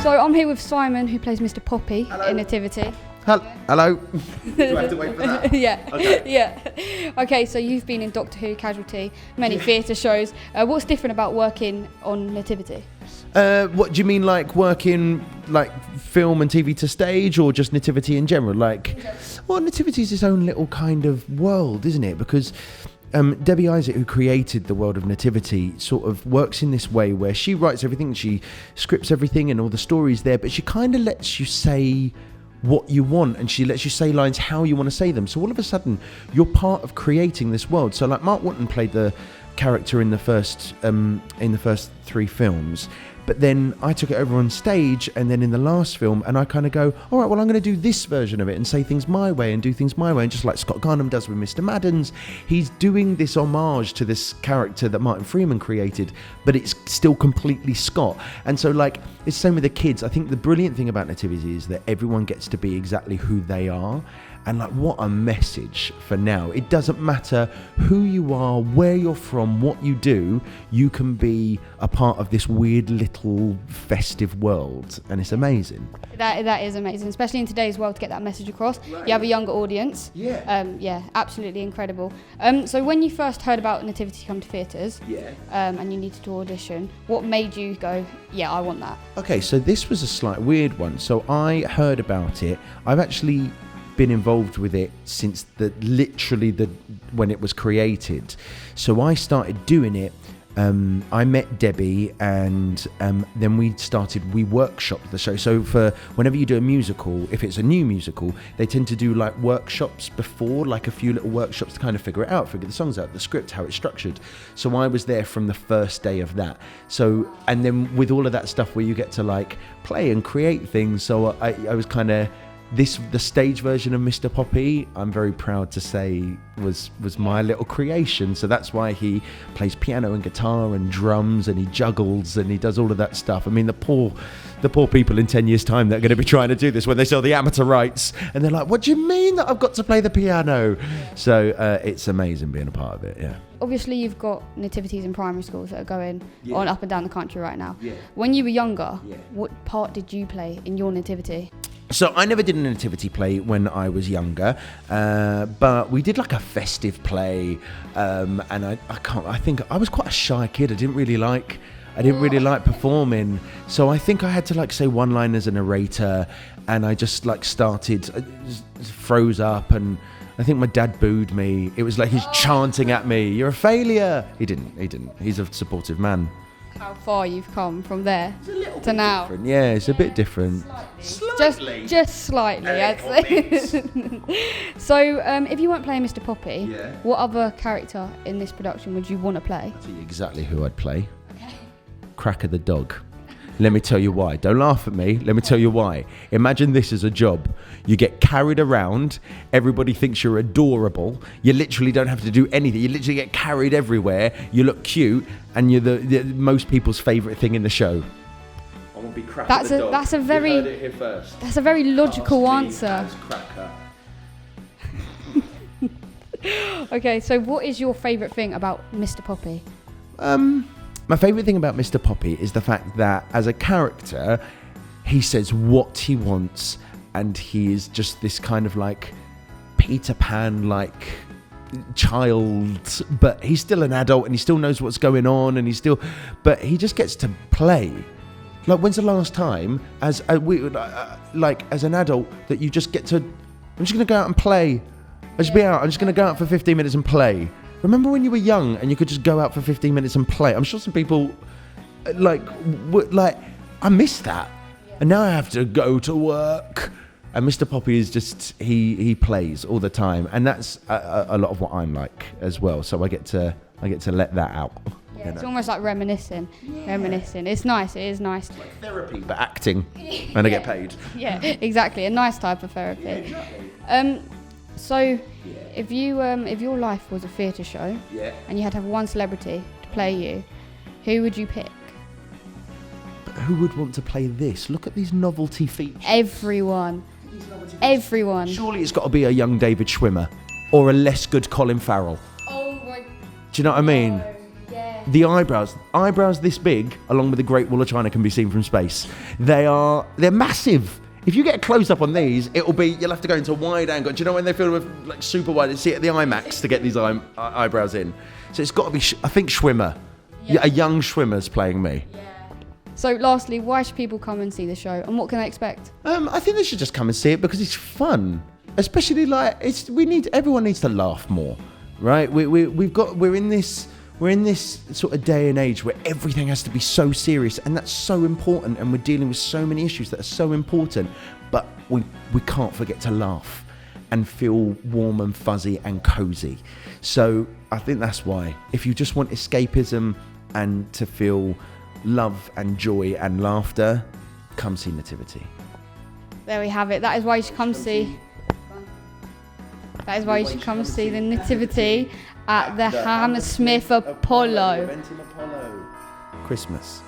So I'm here with Simon, who plays Mr. Poppy in Nativity. Hello. Do I have to wait for that? Yeah. Okay. Yeah. Okay, so you've been in Doctor Who, Casualty, many theatre shows. What's different about working on Nativity? What do you mean, like working like film and TV to stage, or just Nativity in general? Like, well, Nativity is its own little kind of world, isn't it? Because Debbie Isaac, who created the world of Nativity, sort of works in this way where she writes everything, she scripts everything and all the stories there, but she kind of lets you say what you want, and she lets you say lines how you want to say them. So all of a sudden, you're part of creating this world. So like Mark Watton played the character in the first 3 films, but then I took it over on stage, and then in the last film, and I kind of go, all right, well, I'm going to do this version of it and say things my way and do things my way. And just like Scott Garnham does with Mr. Maddens, he's doing this homage to this character that Martin Freeman created, but it's still completely Scott. And so like, it's the same with the kids. I think the brilliant thing about Nativity is that everyone gets to be exactly who they are. And like, what a message for now. It doesn't matter who you are, where you're from, what you do, you can be a part of this weird little festive world. And it's amazing. That is amazing, especially in today's world, to get that message across. Right. You have a younger audience. Yeah. Yeah, absolutely incredible. So when you first heard about Nativity come to theatres, and you needed to audition, what made you go, yeah, I want that? Okay, so this was a slight weird one. So I heard about it. I've actually been involved with it since when it was created. So I started doing it. I met Debbie, and then we workshopped the show. So for whenever you do a musical, if it's a new musical, they tend to do like workshops before, like a few little workshops to kind of figure it out, figure the songs out, the script, how it's structured. So I was there from the first day of that. So, and then with all of that stuff where you get to like play and create things. So I was kind of, the stage version of Mr. Poppy, I'm very proud to say, was my little creation. So that's why he plays piano and guitar and drums, and he juggles and he does all of that stuff. I mean, the poor people in 10 years' time that are going to be trying to do this when they sell the amateur rights, and they're like, what do you mean that I've got to play the piano? So it's amazing being a part of it, yeah. Obviously, you've got nativities in primary schools that are going on up and down the country right now. Yeah. When you were younger, what part did you play in your nativity? So I never did a nativity play when I was younger, but we did like a festive play, and I think I was quite a shy kid. I didn't really like performing, so I think I had to like say one line as a narrator, and I just like froze up, and I think my dad booed me. It was like he's chanting at me, "You're a failure." He didn't. He's a supportive man. How far you've come from there to now. Different. Yeah, it's a bit different. Slightly. Just slightly, I'd say. So, if you weren't playing Mr. Poppy, what other character in this production would you want to play? I'll tell you exactly who I'd play. Okay. Cracker the dog. Let me tell you why. Don't laugh at me. Let me tell you why. Imagine this as a job. You get carried around. Everybody thinks you're adorable. You literally don't have to do anything. You literally get carried everywhere. You look cute, and you're the most people's favourite thing in the show. I want to be Cracker the dog. That's a very. You heard it here first. That's a very logical answer. As Cracker. Okay, so what is your favourite thing about Mr. Poppy? My favourite thing about Mr. Poppy is the fact that as a character, he says what he wants, and he is just this kind of like Peter Pan like child, but he's still an adult and he still knows what's going on, and but he just gets to play. Like, when's the last time as an adult that you just get to, I'm just going to go out and play. I'm just going to go out for 15 minutes and play. Remember when you were young and you could just go out for 15 minutes and play? I'm sure some people, I miss that. And now I have to go to work. And Mr. Poppy is just, he plays all the time. And that's a lot of what I'm like as well. So I get to let that out. Yeah, it's almost like reminiscing. It's nice. It is nice. It's like therapy, but acting. And I get paid. Yeah, exactly. A nice type of therapy. Yeah, exactly. So, if your life was a theatre show, and you had to have one celebrity to play you, who would you pick? But who would want to play this? Look at these novelty features. Everyone. Surely it's got to be a young David Schwimmer, or a less good Colin Farrell. Oh my. Do you know what I mean? Yeah. The eyebrows this big, along with the Great Wall of China, can be seen from space. They're massive. If you get a close up on these, you'll have to go into wide angle. Do you know when they filled with like super wide? See it at the IMAX to get these eyebrows in. So it's got to be, I think, Schwimmer. Yeah. A young Schwimmer's playing me. Yeah. So lastly, why should people come and see the show, and what can they expect? I think they should just come and see it because it's fun. Especially everyone needs to laugh more, right? We're in this sort of day and age where everything has to be so serious, and that's so important, and we're dealing with so many issues that are so important, but we can't forget to laugh and feel warm and fuzzy and cozy. So I think that's why. If you just want escapism and to feel love and joy and laughter, come see Nativity. There we have it. That is why you should come see. That is why you should come see the Nativity at the Hammersmith Apollo. Christmas.